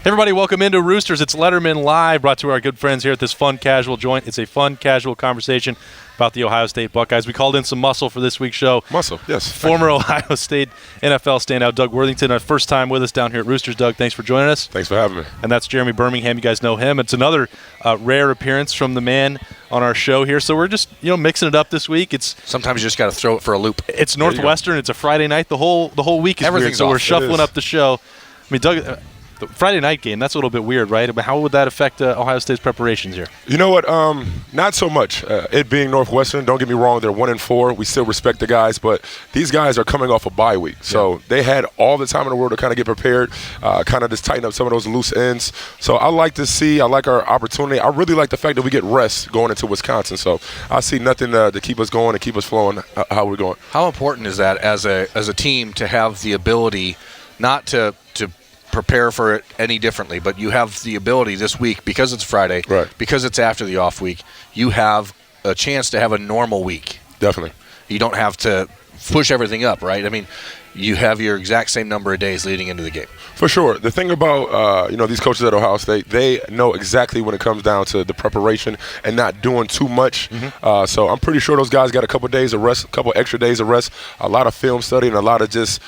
Everybody, welcome into Roosters. It's Lettermen Live, brought to our good friends here at this fun, casual joint. It's a fun, casual conversation about the Ohio State Buckeyes. We called in some muscle for this week's show. Muscle, yes. Former Ohio State NFL standout Doug Worthington, our first time with us down here at Roosters. Doug, thanks for joining us. Thanks for having me. And that's Jeremy Birmingham. You guys know him. It's another rare appearance from the man on our show here. So we're just mixing it up this week. Sometimes you just got to throw it for a loop. It's Northwestern. It's a Friday night. The whole week is weird. So we're shuffling up the show. I mean, Doug. The Friday night game, that's a little bit weird, right? But how would that affect Ohio State's preparations here? You know what? Not so much. It being Northwestern, don't get me wrong, they're 1-4. We still respect the guys, but these guys are coming off a bye week. So they had all the time in the world to kind of get prepared, kind of just tighten up some of those loose ends. So I like to see, I like our opportunity. I really like the fact that we get rest going into Wisconsin. So I see nothing to keep us going and keep us flowing how we're going. How important is that as a team to have the ability not to prepare for it any differently, but you have the ability this week, because it's Friday, right, because it's after the off week, you have a chance to have a normal week. Definitely. You don't have to push everything up, right? I mean, you have your exact same number of days leading into the game. For sure. The thing about these coaches at Ohio State, they know exactly when it comes down to the preparation and not doing too much. Mm-hmm. So I'm pretty sure those guys got a couple days of rest, a couple extra days of rest, a lot of film study, and a lot of just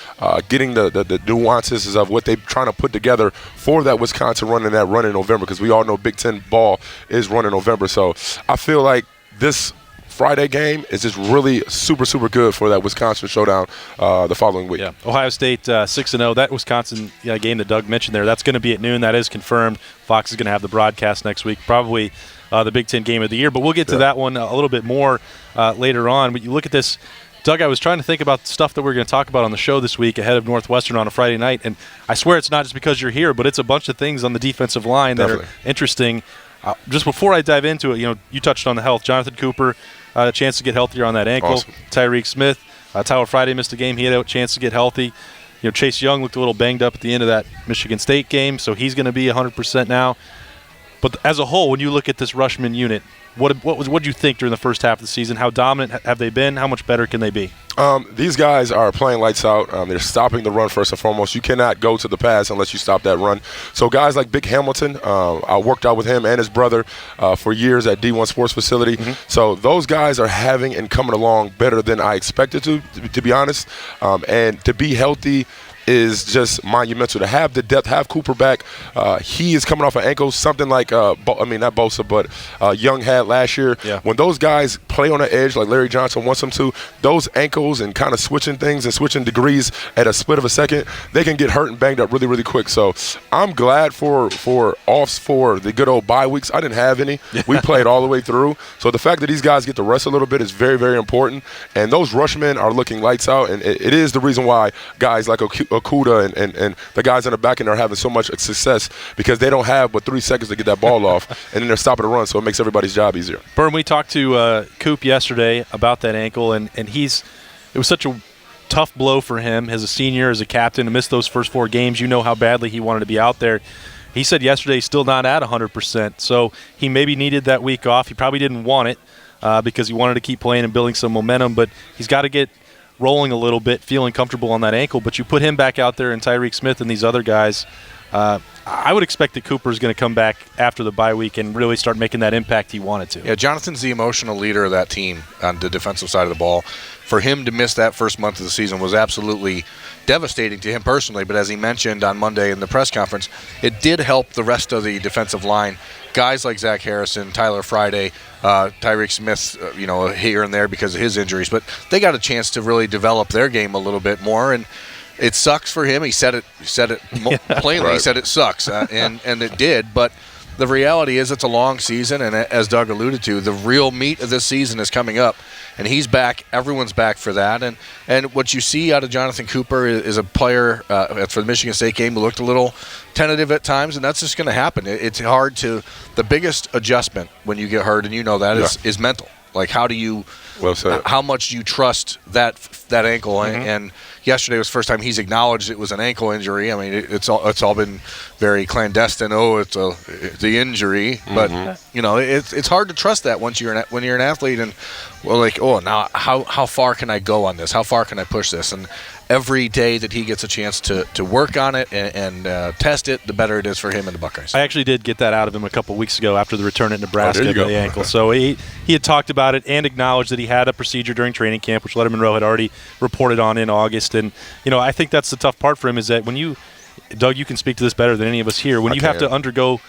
getting the nuances of what they're trying to put together for that Wisconsin run and that run in November, because we all know Big Ten ball is run in November. So I feel like this Friday game is just really super, super good for that Wisconsin showdown the following week. Yeah, Ohio State 6-0. That Wisconsin game that Doug mentioned there, that's going to be at noon. That is confirmed. Fox is going to have the broadcast next week, probably the Big Ten game of the year. But we'll get to that one a little bit more later on. But you look at this, Doug, I was trying to think about stuff that we're going to talk about on the show this week ahead of Northwestern on a Friday night. And I swear it's not just because you're here, but it's a bunch of things on the defensive line that are interesting. Just before I dive into it, you touched on the health. Jonathan Cooper, a chance to get healthier on that ankle. Awesome. Tyreek Smith, Tyler Friday missed a game. He had a chance to get healthy. Chase Young looked a little banged up at the end of that Michigan State game, so he's going to be 100% now. But as a whole, when you look at this Rushman unit, what did you think during the first half of the season? How dominant have they been? How much better can they be? These guys are playing lights out. They're stopping the run first and foremost. You cannot go to the pass unless you stop that run. So guys like Big Hamilton, I worked out with him and his brother for years at D1 Sports Facility. Mm-hmm. So those guys are having and coming along better than I expected to be honest. And to be healthy is just monumental. To have the depth, have Cooper back. He is coming off an ankle, something like, not Bosa, but Young had last year. Yeah. When those guys play on the edge like Larry Johnson wants them to, those ankles and kind of switching things and switching degrees at a split of a second, they can get hurt and banged up really, really quick. So I'm glad for offs for the good old bye weeks. I didn't have any. We played all the way through. So the fact that these guys get to rest a little bit is very, very important. And those rushmen are looking lights out, and it is the reason why guys like Okuda and the guys in the back end are having so much success, because they don't have but 3 seconds to get that ball off, and then they're stopping the run, so it makes everybody's job easier. Berm, we talked to Coop yesterday about that ankle, and it was such a tough blow for him as a senior, as a captain, to miss those first 4 games. You know how badly he wanted to be out there. He said yesterday he's still not at 100%, so he maybe needed that week off. He probably didn't want it because he wanted to keep playing and building some momentum, but he's got to get rolling a little bit, feeling comfortable on that ankle. But you put him back out there and Tyreek Smith and these other guys, I would expect that Cooper's going to come back after the bye week and really start making that impact he wanted to. Yeah, Jonathan's the emotional leader of that team on the defensive side of the ball. For him to miss that first month of the season was absolutely devastating to him personally, but as he mentioned on Monday in the press conference, it did help the rest of the defensive line. Guys like Zack Harrison, Tyler Friday, Tyreek Smith, here and there because of his injuries, but they got a chance to really develop their game a little bit more, and it sucks for him. He said it plainly. Right. He said it sucks, and it did, but the reality is it's a long season, and as Doug alluded to, the real meat of this season is coming up, and he's back. Everyone's back for that, and what you see out of Jonathan Cooper is a player for the Michigan State game who looked a little tentative at times, and that's just going to happen. It's hard to – the biggest adjustment when you get hurt, and you know that, is mental. Like, how do you how much do you trust that ankle? Mm-hmm. And yesterday was the first time he's acknowledged it was an ankle injury. I mean, it's all been very clandestine. Oh, it's the injury, but it's hard to trust that when you're an athlete, and now how far can I go on this? How far can I push this? And every day that he gets a chance to work on it and test it, the better it is for him and the Buckeyes. I actually did get that out of him a couple weeks ago after the return at Nebraska there you of the go. ankle. So he had talked about it and acknowledged that he had a procedure during training camp, which Lettermen Row had already reported on in August. And, I think that's the tough part for him is that when you – Doug, you can speak to this better than any of us here. When you have to undergo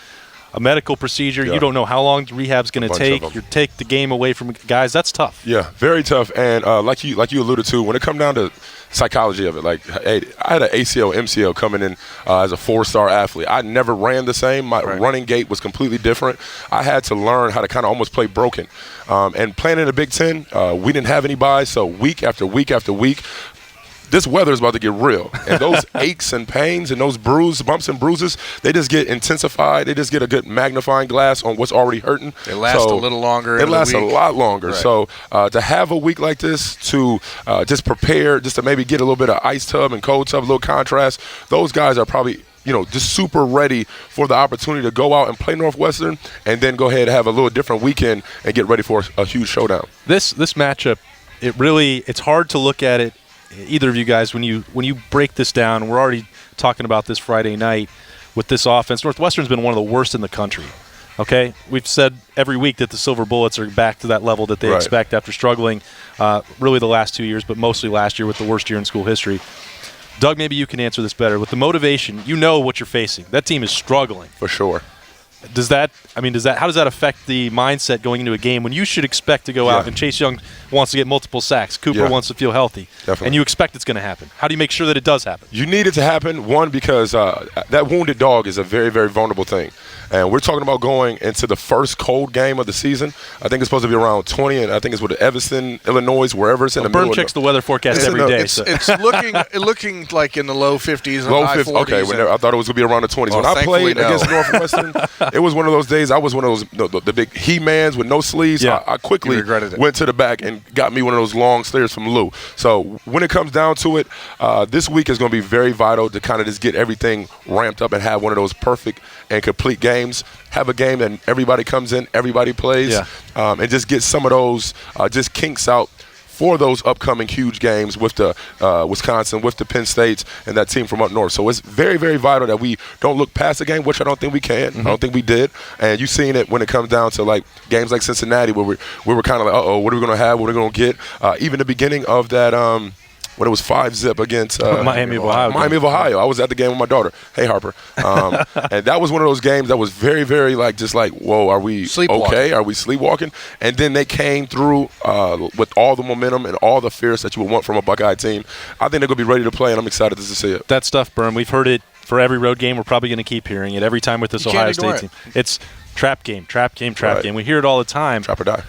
a medical procedure, you don't know how long the rehab's going to take. You take the game away from guys. That's tough. Yeah, very tough. And like you alluded to, when it comes down to psychology of it, like, hey, I had an ACL, MCL coming in as a 4-star athlete. I never ran the same. My running gait was completely different. I had to learn how to kind of almost play broken. And playing in the Big Ten, we didn't have any buys, so week after week after week, this weather is about to get real. And those aches and pains and those bumps and bruises, they just get intensified. They just get a good magnifying glass on what's already hurting. It lasts a little longer. It lasts a lot longer. Right. So to have a week like this, to just prepare, just to maybe get a little bit of ice tub and cold tub, a little contrast, those guys are probably just super ready for the opportunity to go out and play Northwestern and then go ahead and have a little different weekend and get ready for a huge showdown. This matchup, it's hard to look at it, either of you guys, when you break this down. We're already talking about this Friday night with this offense. Northwestern's been one of the worst in the country. Okay, we've said every week that the Silver Bullets are back to that level that they expect after struggling really the last 2 years, but mostly last year with the worst year in school history. Doug, maybe you can answer this better. With the motivation, you know what you're facing. That team is struggling. For sure. How does that affect the mindset going into a game when you should expect to go out and Chase Young wants to get multiple sacks, Cooper wants to feel healthy, and you expect it's going to happen? How do you make sure that it does happen? You need it to happen, one, because that wounded dog is a very, very vulnerable thing. And we're talking about going into the first cold game of the season. I think it's supposed to be around 20, and I think it's with Evanston, Illinois, wherever it's in the middle. Burn checks the weather forecast every day. It's looking like in the low 50s and high 40s. Okay, I thought it was going to be around the 20s. When I played against Northwestern, it was one of those days. I was one of those the big He-Mans with no sleeves. Yeah. I quickly went to the back and got me one of those long sleeves from Lou. So when it comes down to it, this week is going to be very vital to kind of just get everything ramped up and have one of those perfect and complete games. Have a game that everybody comes in, everybody plays, and just get some of those just kinks out for those upcoming huge games with the Wisconsin, with the Penn States, and that team from up north. So it's very, very vital that we don't look past the game, which I don't think we can. I don't think we did. And you've seen it when it comes down to like games like Cincinnati where we were kind of like, what are we going to have? What are we going to get? Even the beginning of that when it was 5-0 against Miami of Ohio. Miami of Ohio. I was at the game with my daughter. Hey, Harper. And that was one of those games that was very, very whoa, are we okay? Are we sleepwalking? And then they came through with all the momentum and all the fierce that you would want from a Buckeye team. I think they're going to be ready to play, and I'm excited to see it. That stuff, Berm, we've heard it for every road game. We're probably going to keep hearing it every time with this Ohio State team. It's trap game. We hear it all the time. Trap or die.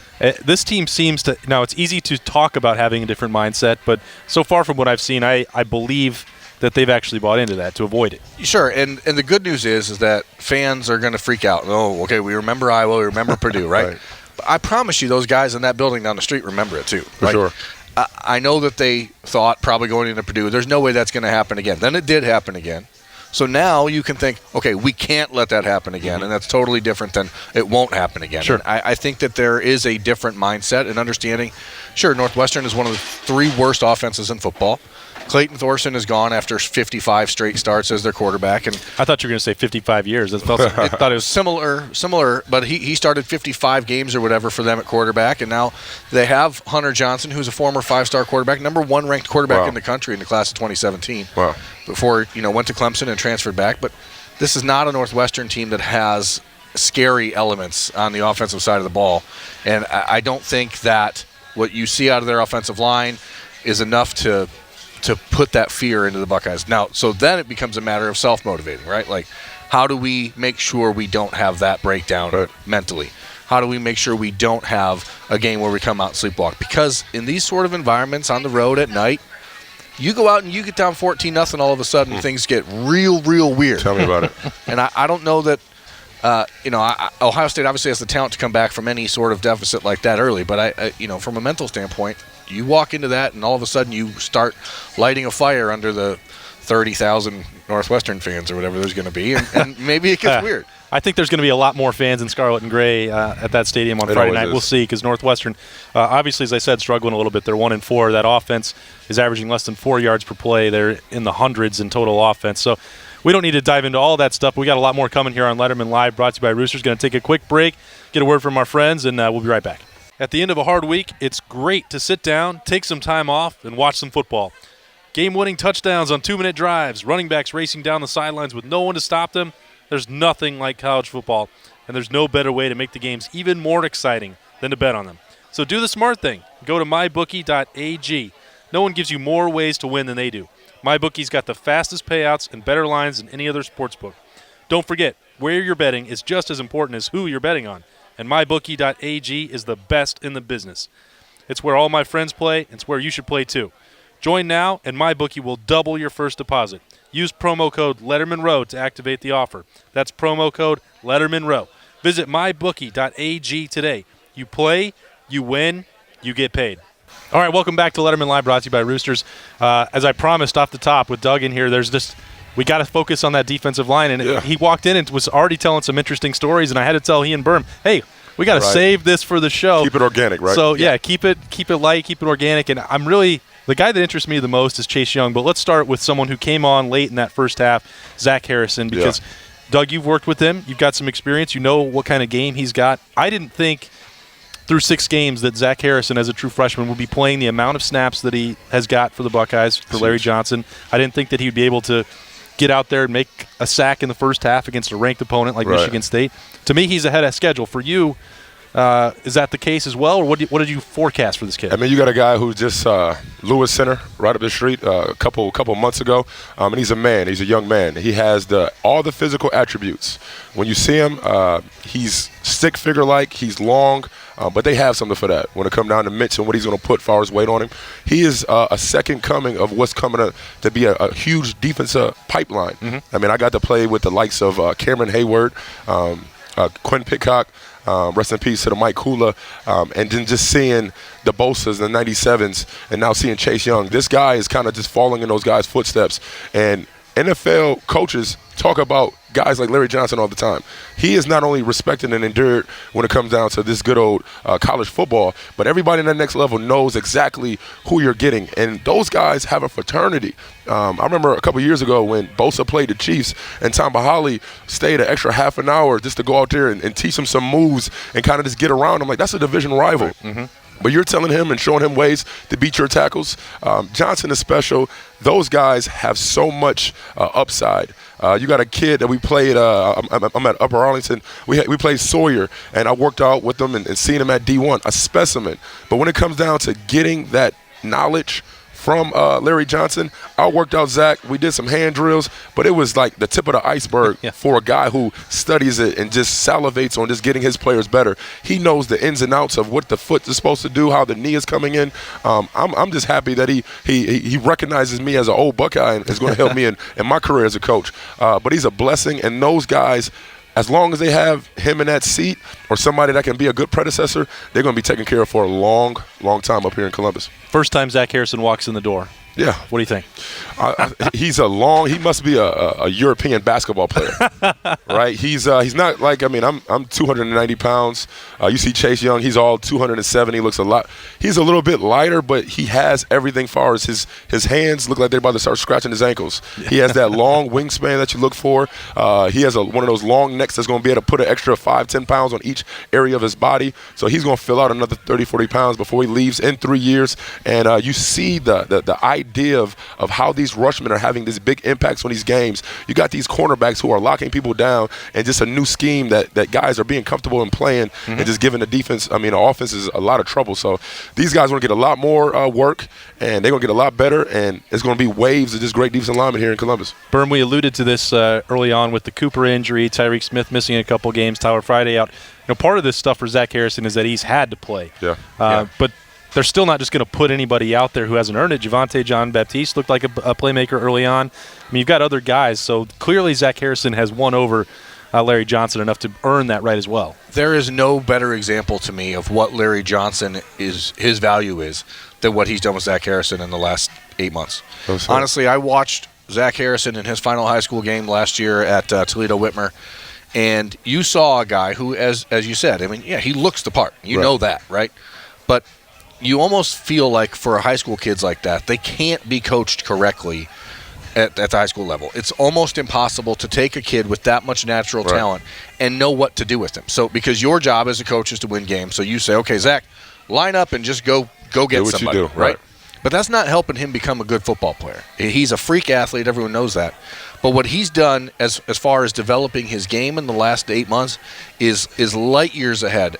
This team seems to – now, it's easy to talk about having a different mindset, but so far from what I've seen, I believe that they've actually bought into that to avoid it. Sure, and the good news is that fans are going to freak out. Oh, okay, we remember Iowa, we remember Purdue, right? But I promise you those guys in that building down the street remember it too. For sure. I know that they thought probably going into Purdue, there's no way that's going to happen again. Then it did happen again. So now you can think, okay, we can't let that happen again, and that's totally different than it won't happen again. Sure. I think that there is a different mindset and understanding. Sure, Northwestern is one of the 3 worst offenses in football. Clayton Thorson is gone after 55 straight starts as their quarterback. And I thought you were going to say 55 years. I thought it was similar, but he started 55 games or whatever for them at quarterback, and now they have Hunter Johnson, who's a former 5-star quarterback, number 1 ranked quarterback in the country in the class of 2017. Wow. Before went to Clemson and transferred back, but this is not a Northwestern team that has scary elements on the offensive side of the ball, and I don't think that what you see out of their offensive line is enough to put that fear into the Buckeyes. Now, so then it becomes a matter of self-motivating, right? Like, how do we make sure we don't have that breakdown mentally? How do we make sure we don't have a game where we come out and sleepwalk? Because in these sort of environments on the road at night, you go out and you get down 14-0, all of a sudden things get real, real weird. Tell me about it. And I don't know that, Ohio State obviously has the talent to come back from any sort of deficit like that early. But, from a mental standpoint, you walk into that and all of a sudden you start lighting a fire under the 30,000 Northwestern fans or whatever there's going to be, and maybe it gets weird. I think there's going to be a lot more fans in Scarlet and Gray at that stadium on Friday night. We'll see, because Northwestern, obviously, as I said, struggling a little bit. They're 1-4. That offense is averaging less than 4 yards per play. They're in the hundreds in total offense. So we don't need to dive into all that stuff. We got a lot more coming here on Lettermen Live, brought to you by Roosters. Going to take a quick break, get a word from our friends, and we'll be right back. At the end of a hard week, it's great to sit down, take some time off, and watch some football. Game-winning touchdowns on 2-minute drives, running backs racing down the sidelines with no one to stop them. There's nothing like college football, and there's no better way to make the games even more exciting than to bet on them. So do the smart thing. Go to mybookie.ag. No one gives you more ways to win than they do. MyBookie's got the fastest payouts and better lines than any other sportsbook. Don't forget, where you're betting is just as important as who you're betting on, and mybookie.ag is the best in the business. It's where all my friends play. It's where you should play too. Join now, and MyBookie will double your first deposit. Use promo code Lettermen Row to activate the offer. That's promo code Lettermen Row. Visit mybookie.ag today. You play, you win, you get paid. All right, welcome back to Lettermen Live, brought to you by Roosters. As I promised off the top with Doug in here, we got to focus on that defensive line. And he walked in and was already telling some interesting stories, and I had to tell he and Berm, hey, we got to save this for the show. Keep it organic, right? So, keep it light, keep it organic. And I'm really – the guy that interests me the most is Chase Young, but let's start with someone who came on late in that first half, Zack Harrison, because, Doug, you've worked with him. You've got some experience. You know what kind of game he's got. I didn't think through 6 games that Zack Harrison, as a true freshman, would be playing the amount of snaps that he has got for the Buckeyes, for Larry Johnson. I didn't think that he would be able to get out there and make a sack in the first half against a ranked opponent like Michigan State. To me, he's ahead of schedule. For you, is that the case as well, or what did you forecast for this kid? I mean, you got a guy who just Lewis Center right up the street a couple months ago, and he's a man. He's a young man. He has all the physical attributes. When you see him, he's stick figure like. He's long, but they have something for that. When it comes down to Mitch and what he's going to put far as weight on him, he is a second coming of what's coming to be a huge defensive pipeline. Mm-hmm. I mean, I got to play with the likes of Cameron Hayward, Quinn Pitcock. Rest in peace to the Mike Kula, and then just seeing the Bosas and the 97s, and now seeing Chase Young. This guy is kind of just falling in those guys' footsteps. And NFL coaches talk about guys like Larry Johnson all the time. He is not only respected and endured when it comes down to this good old college football, but everybody in that next level knows exactly who you're getting. And those guys have a fraternity. I remember a couple years ago when Bosa played the Chiefs and Tom Bahali stayed an extra half an hour just to go out there and teach him some moves and kind of just get around him. Like, that's a division rival. Mm-hmm. But you're telling him and showing him ways to beat your tackles. Johnson is special. Those guys have so much upside. You got a kid that we played. I'm at Upper Arlington. We played Sawyer, and I worked out with them and seen him at D1, a specimen. But when it comes down to getting that knowledge from Larry Johnson, I worked out Zach. We did some hand drills, but it was like the tip of the iceberg for a guy who studies it and just salivates on just getting his players better. He knows the ins and outs of what the foot is supposed to do, how the knee is coming in. I'm just happy that he recognizes me as an old Buckeye and is going to help me in my career as a coach. But he's a blessing, and those guys, as long as they have him in that seat or somebody that can be a good predecessor, they're going to be taken care of for a long, long time up here in Columbus. First time Zack Harrison walks in the door. Yeah. What do you think? He must be a European basketball player, right? He's not like, I mean, I'm 290 pounds. You see Chase Young, he's all 270, looks a lot. He's a little bit lighter, but he has everything far as his hands look like they're about to start scratching his ankles. He has that long wingspan that you look for. He has one of those long necks that's going to be able to put an extra 5-10 pounds on each area of his body. So he's going to fill out another 30-40 pounds before he leaves in 3 years. And you see the idea of how these rushmen are having these big impacts on these games. You got these cornerbacks who are locking people down, and just a new scheme that guys are being comfortable in playing, and just giving the offense is a lot of trouble. So these guys are going to get a lot more work, and they're going to get a lot better, and it's going to be waves of just great defensive linemen here in Columbus. Berm, we alluded to this early on with the Cooper injury, Tyreek Smith missing a couple games, Tyler Friday out. Part of this stuff for Zack Harrison is that he's had to play. But they're still not just going to put anybody out there who hasn't earned it. Javonte John-Baptiste looked like a playmaker early on. I mean, you've got other guys, so clearly Zack Harrison has won over Larry Johnson enough to earn that right as well. There is no better example to me of what Larry Johnson his value is than what he's done with Zack Harrison in the last 8 months. Honestly, I watched Zack Harrison in his final high school game last year at Toledo Whitmer, and you saw a guy who, as you said, I mean, yeah, he looks the part. You know that, right? But you almost feel like for high school kids like that, they can't be coached correctly at the high school level. It's almost impossible to take a kid with that much natural talent and know what to do with him. So because your job as a coach is to win games, so you say, okay, Zach, line up and just go get what somebody, you do, right? But that's not helping him become a good football player. He's a freak athlete. Everyone knows that. But what he's done as far as developing his game in the last 8 months is light years ahead.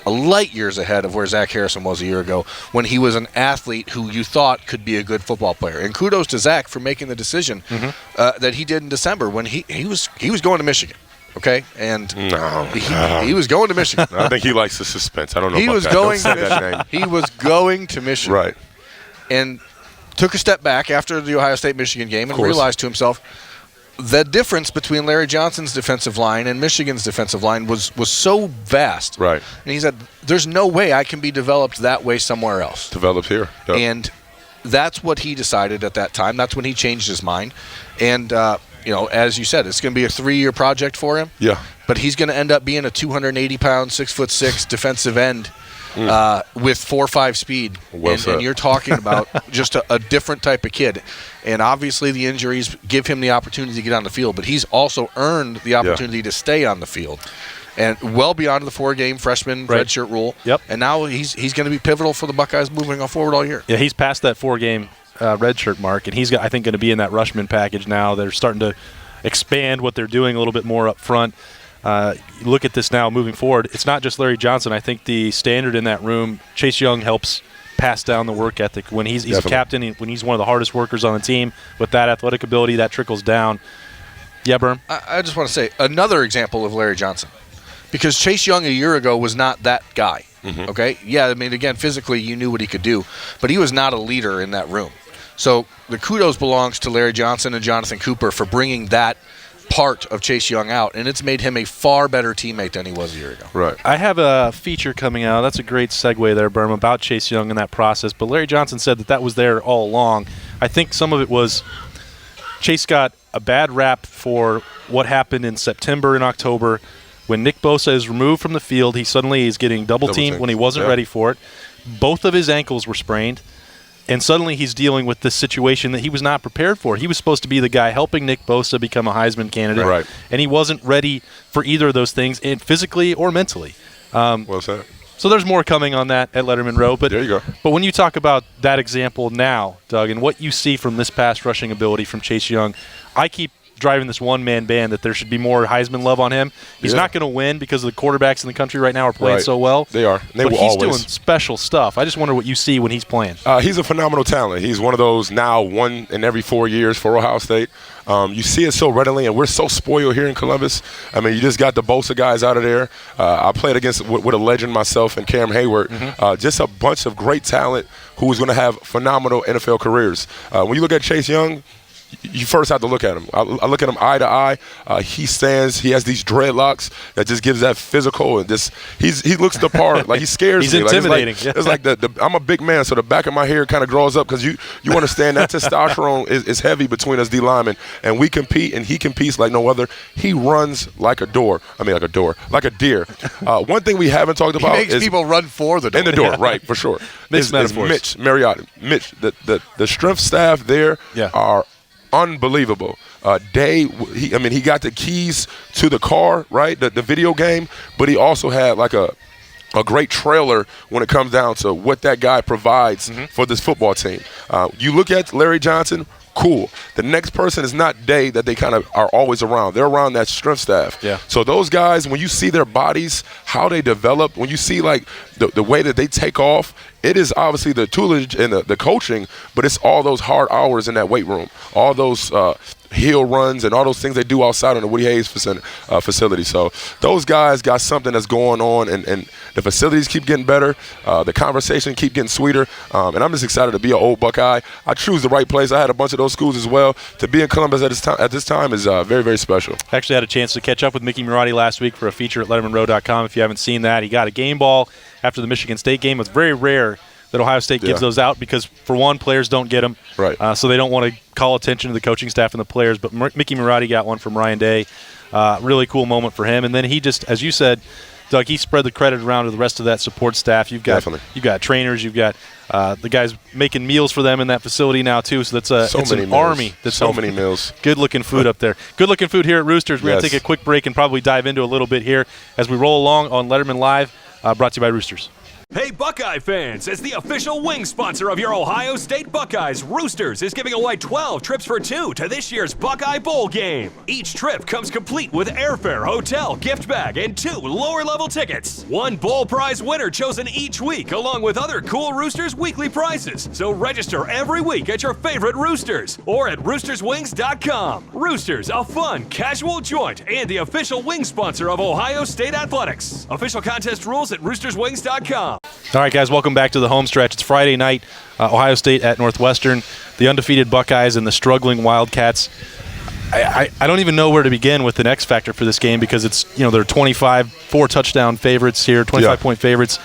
Light years ahead of where Zack Harrison was a year ago when he was an athlete who you thought could be a good football player. And kudos to Zack for making the decision that he did in December when he was going to Michigan. Okay, and he was going to Michigan. I think he likes the suspense. I don't know. He was going to Michigan. He was going to Michigan, right? And took a step back after the Ohio State-Michigan game and realized to himself the difference between Larry Johnson's defensive line and Michigan's defensive line was so vast. Right. And he said, "There's no way I can be developed that way somewhere else." Developed here, and that's what he decided at that time. That's when he changed his mind, and. As you said, it's going to be a 3-year project for him. Yeah. But he's going to end up being a 280-pound, 6'6" defensive end with 4.5 speed. And you're talking about just a different type of kid. And obviously the injuries give him the opportunity to get on the field, but he's also earned the opportunity to stay on the field. And well beyond the 4-game freshman redshirt rule. Yep. And now he's going to be pivotal for the Buckeyes moving forward all year. Yeah, he's past that 4-game redshirt mark, and he's, I think, going to be in that Rushman package now. They're starting to expand what they're doing a little bit more up front. Look at this now moving forward. It's not just Larry Johnson. I think the standard in that room, Chase Young helps pass down the work ethic. When he's a captain, when he's one of the hardest workers on the team, with that athletic ability, that trickles down. Yeah, Berm? I just want to say another example of Larry Johnson. Because Chase Young a year ago was not that guy, okay? Yeah, I mean, again, physically you knew what he could do, but he was not a leader in that room. So the kudos belongs to Larry Johnson and Jonathan Cooper for bringing that part of Chase Young out, and it's made him a far better teammate than he was a year ago. Right. I have a feature coming out. That's a great segue there, Berm, about Chase Young in that process. But Larry Johnson said that was there all along. I think some of it was Chase got a bad rap for what happened in September and October. When Nick Bosa is removed from the field, he suddenly is getting double-teamed when he wasn't ready for it. Both of his ankles were sprained. And suddenly he's dealing with this situation that he was not prepared for. He was supposed to be the guy helping Nick Bosa become a Heisman candidate. Right. And he wasn't ready for either of those things, physically or mentally. Well said. So there's more coming on that at Lettermen Row. But there you go. But when you talk about that example now, Doug, and what you see from this pass rushing ability from Chase Young, I keep driving this one-man band that there should be more Heisman love on him. He's not going to win because the quarterbacks in the country right now are playing so well. They are. But he's doing special stuff. I just wonder what you see when he's playing. He's a phenomenal talent. He's one of those now 1 in every 4 years for Ohio State. You see it so readily, and we're so spoiled here in Columbus. I mean, you just got the Bosa guys out of there. I played against with a legend myself and Cam Hayward. Just a bunch of great talent who is going to have phenomenal NFL careers. When you look at Chase Young, you first have to look at him. I look at him eye to eye. He stands. He has these dreadlocks that just gives that physical, and he looks the part. Like he scares He's me. intimidating. It's like I'm a big man, so the back of my hair kind of grows up because you understand that testosterone is heavy between us D linemen, and we compete, and he competes like no other. He runs like a deer. One thing we haven't talked about is people run for the door. In the door, right, for sure. Mixed metaphors. Mitch Mariotti. Mitch, the strength staff there are unbelievable. He got the keys to the car, right? The video game, but he also had like a great trailer when it comes down to what that guy provides for this football team. You look at Larry Johnson, cool. The next person is not Day that they kind of are always around. They're around that strength staff. Yeah. So those guys, when you see their bodies, how they develop, when you see like the way that they take off, it is obviously the toolage and the coaching, but it's all those hard hours in that weight room, all those hill runs and all those things they do outside in the Woody Hayes facility. So those guys got something that's going on, and the facilities keep getting better. The conversation keep getting sweeter, and I'm just excited to be an old Buckeye. I choose the right place. I had a bunch of those schools as well. To be in Columbus at this time is very, very special. I actually had a chance to catch up with Mickey Marathi last week for a feature at LettermenRow.com. If you haven't seen that, he got a game ball after the Michigan State game. It's very rare that Ohio State gives those out because, for one, players don't get them. Right. So they don't want to call attention to the coaching staff and the players. But Mickey Marathi got one from Ryan Day. Really cool moment for him. And then he just, as you said, Doug, he spread the credit around to the rest of that support staff. You've got trainers. You've got the guys making meals for them in that facility now too. So that's an army. That's so many meals. Good-looking food up there. Good-looking food here at Roosters. We're going to take a quick break and probably dive into a little bit here as we roll along on Lettermen Live, brought to you by Roosters. Hey Buckeye fans, as the official wing sponsor of your Ohio State Buckeyes, Roosters is giving away 12 trips for 2 to this year's Buckeye Bowl game. Each trip comes complete with airfare, hotel, gift bag, and 2 lower-level tickets. 1 bowl prize winner chosen each week, along with other cool Roosters weekly prizes. So register every week at your favorite Roosters or at roosterswings.com. Roosters, a fun, casual joint and the official wing sponsor of Ohio State Athletics. Official contest rules at roosterswings.com. All right, guys, welcome back to the home stretch. It's Friday night, Ohio State at Northwestern, the undefeated Buckeyes and the struggling Wildcats. I don't even know where to begin with the X factor for this game because it's, they're 4 touchdown favorites here, 25-point favorites.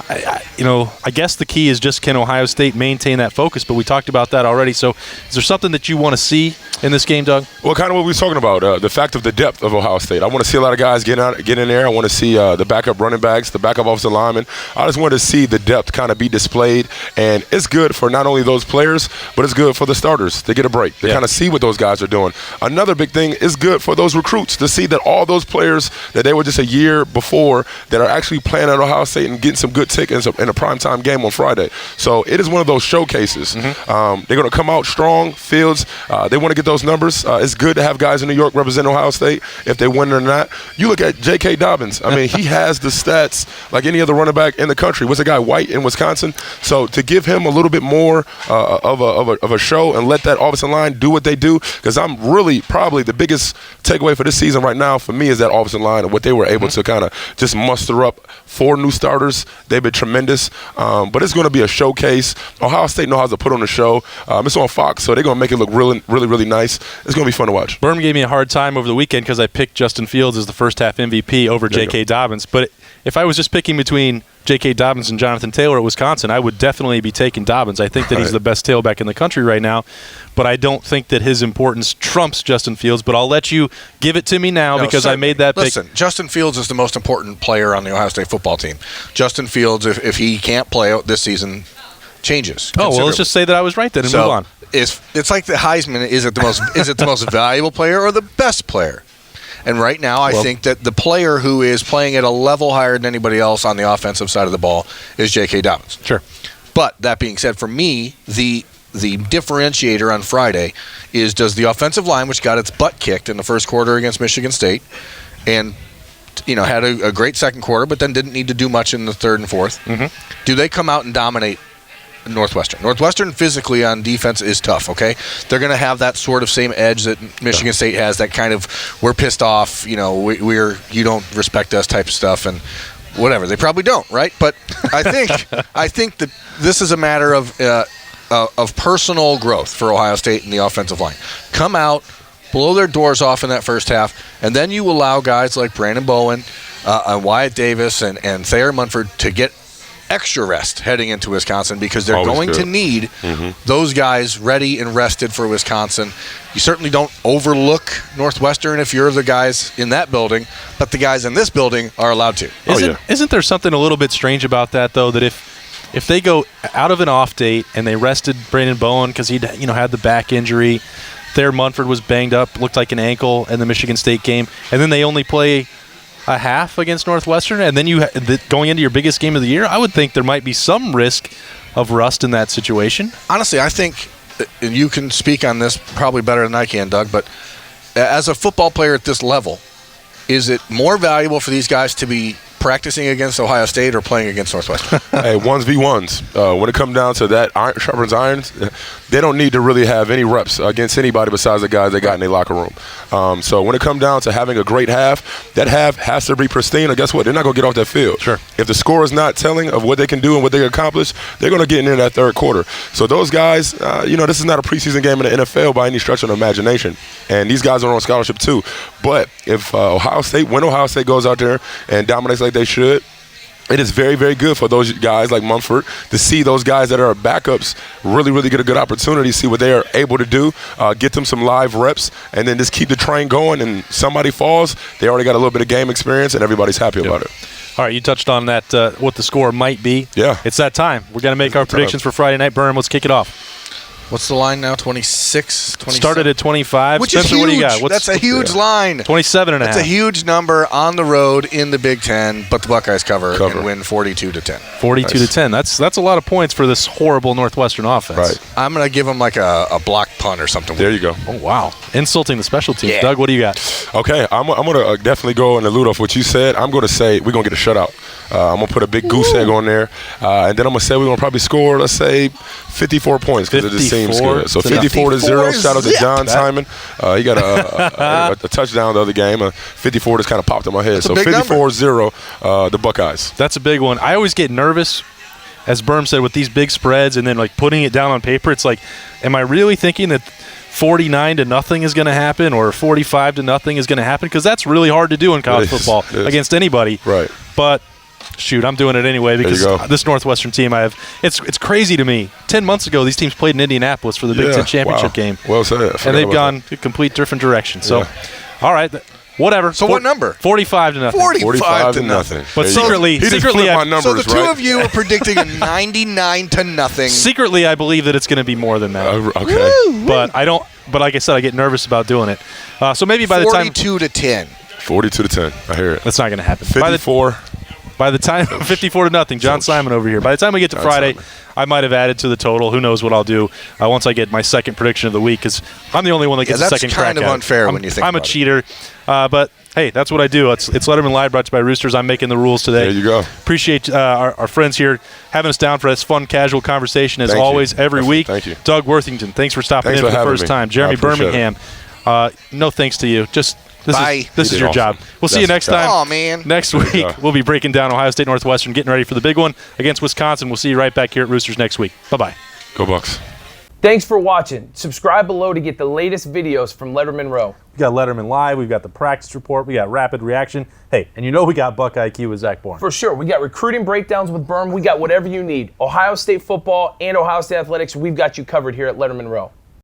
I guess the key is just can Ohio State maintain that focus, but we talked about that already. So is there something that you want to see in this game, Doug? Well, kind of what we were talking about, the fact of the depth of Ohio State. I want to see a lot of guys get in there. I want to see the backup running backs, the backup offensive linemen. I just want to see the depth kind of be displayed, and it's good for not only those players, but it's good for the starters to get a break, to kind of see what those guys are doing. Another big thing is good for those recruits to see that all those players that they were just a year before that are actually playing at Ohio State and getting some good tickets in a primetime game on Friday. So it is one of those showcases. They're going to come out strong. Fields, they want to get those numbers. It's good to have guys in New York represent Ohio State if they win or not. You look at J.K. Dobbins. I mean, he has the stats like any other running back in the country. Was a guy White in Wisconsin. So to give him a little bit more of a show and let that offensive line do what they do, because I'm really probably the biggest takeaway for this season right now for me is that offensive line and what they were able to kind of just muster up. 4 new starters. They've been tremendous. But it's going to be a showcase. Ohio State knows how to put on a show. It's on Fox, so they're going to make it look really, really, really nice. It's going to be fun to watch. Birmingham gave me a hard time over the weekend because I picked Justin Fields as the first half MVP over J.K. Dobbins. But if I was just picking between J.K. Dobbins and Jonathan Taylor at Wisconsin, I would definitely be taking Dobbins. I think that he's the best tailback in the country right now, but I don't think that his importance trumps Justin Fields. But I'll let you give it to me now because I made that pick. Listen, Justin Fields is the most important player on the Ohio State football team. Justin Fields, if he can't play out this season, changes. Oh, well, let's just say that I was right then and move on. It's like the Heisman. Is it the most valuable player or the best player? And right now, I think that the player who is playing at a level higher than anybody else on the offensive side of the ball is J.K. Dobbins. Sure. But that being said, for me, the differentiator on Friday is does the offensive line, which got its butt kicked in the first quarter against Michigan State, and had a great second quarter, but then didn't need to do much in the third and fourth. Do they come out and dominate Northwestern? Northwestern physically on defense is tough, okay? They're going to have that sort of same edge that Michigan State has, that kind of we're pissed off, you don't respect us type of stuff, and whatever. They probably don't, right? But I think that this is a matter of personal growth for Ohio State in the offensive line. Come out, blow their doors off in that first half, and then you allow guys like Brandon Bowen, Wyatt Davis, and Thayer Munford to get extra rest heading into Wisconsin because they're going to need those guys ready and rested for Wisconsin. You certainly don't overlook Northwestern if you're the guys in that building, but the guys in this building are allowed to. Isn't there something a little bit strange about that, though, that if they go out of an off date and they rested Brandon Bowen because he had the back injury, Thayer Munford was banged up, looked like an ankle in the Michigan State game, and then they only play a half against Northwestern, and then going into your biggest game of the year, I would think there might be some risk of rust in that situation. Honestly, I think, and you can speak on this probably better than I can, Doug, but as a football player at this level, is it more valuable for these guys to be practicing against Ohio State or playing against Northwestern? Hey, 1v1s. When it comes down to that, iron sharpens irons. They don't need to really have any reps against anybody besides the guys they got in their locker room. So when it comes down to having a great half, that half has to be pristine. And guess what? They're not going to get off that field. Sure. If the score is not telling of what they can do and what they can accomplish, they're going to get into that third quarter. So those guys, this is not a preseason game in the NFL by any stretch of the imagination. And these guys are on scholarship too. But if when Ohio State goes out there and dominates like they should, it is very, very good for those guys like Mumford to see those guys that are backups really get a good opportunity, see what they are able to do, get them some live reps, and then just keep the train going. And somebody falls, they already got a little bit of game experience, and everybody's happy about it. All right, you touched on that, what the score might be. Yeah. It's that time. We're going to make our predictions for Friday night. Birmingham, let's kick it off. What's the line now? 26? 27? Started at 25. Which Spencer, is huge. what do you got? That's a huge line. 27.5. That's a huge number on the road in the Big Ten, but the Buckeyes cover. And win 42-10. 42-10. That's a lot of points for this horrible Northwestern offense. Right. I'm going to give them like a block punt or something. There you go. Oh, wow. Insulting the special teams. Yeah. Doug, what do you got? Okay, I'm going to definitely go and allude off what you said. I'm going to say we're going to get a shutout. I'm going to put a big goose egg on there. And then I'm going to say we're going to probably score, let's say, 54 points because it just seems good. So 54-0. Shout out to John Simon. He got a touchdown the other game. 54 just kind of popped in my head. So 54-0, the Buckeyes. That's a big one. I always get nervous, as Berm said, with these big spreads and then like putting it down on paper. It's like, am I really thinking that 49-0 is going to happen or 45-0 is going to happen? Because that's really hard to do in college football against anybody. Right. But shoot, I'm doing it anyway because this Northwestern team it's crazy to me. 10 months ago, these teams played in Indianapolis for the Big Ten championship game. Well said. And they've gone a complete different direction. So, all right, whatever. So what number? 45-0. 45-0. But secretly, my numbers, so the two of you are predicting a 99-0. Secretly, I believe that it's going to be more than that. Okay. But I don't. But like I said, I get nervous about doing it. So maybe by the time 42-10. 42-10. I hear it. That's not going to happen. 54. By the time 54-0, John Simon over here. By the time we get to Friday, I might have added to the total. Who knows what I'll do once I get my second prediction of the week? Because I'm the only one that gets a second crack at it. That's kind of unfair when you think I'm about a cheater, but hey, that's what I do. It's Lettermen Live, brought to you by Roosters. I'm making the rules today. There you go. Appreciate our friends here having us down for this fun, casual conversation as always every week. Thank you, Doug Worthington. Thanks for stopping in for the first time. Jeremy Birmingham. No thanks to you. This is your job. We'll see you next time. Oh, man. Next week, we'll be breaking down Ohio State Northwestern, getting ready for the big one against Wisconsin. We'll see you right back here at Roosters next week. Bye-bye. Go Bucks. Thanks for watching. Subscribe below to get the latest videos from Lettermen Row. We got Lettermen Live. We've got the practice report. We got rapid reaction. Hey, and we got Buck IQ with Zach Bourne. For sure. We got recruiting breakdowns with Berm. We got whatever you need. Ohio State football and Ohio State athletics, we've got you covered here at Lettermen Row.